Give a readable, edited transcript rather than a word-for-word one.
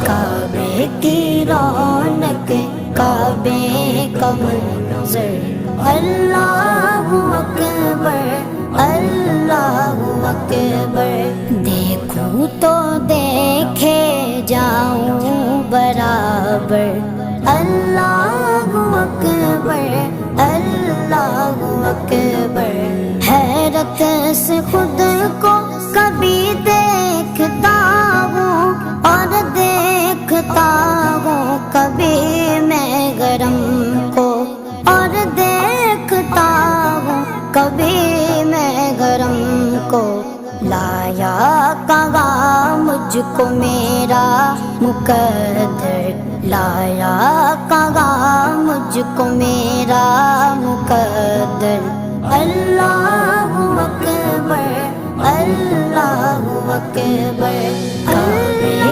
کعبے کی رونق کعبے کا منظر اللہ اکبر اللہ اکبر دیکھوں تو دیکھے جاؤں برابر اللہ اکبر اللہ اکبر حیرت سے خود کو کبھی دیکھتا ہوں اور دیکھتا ہوں کبھی میں گرم کو اور دیکھتا ہوں کبھی میں گرم کو لایا کہاں مجھ کو میرا مقدر لایا کہاں مجھ کو میرا مقدر اللہ اکبر اللہ اکبر کعبے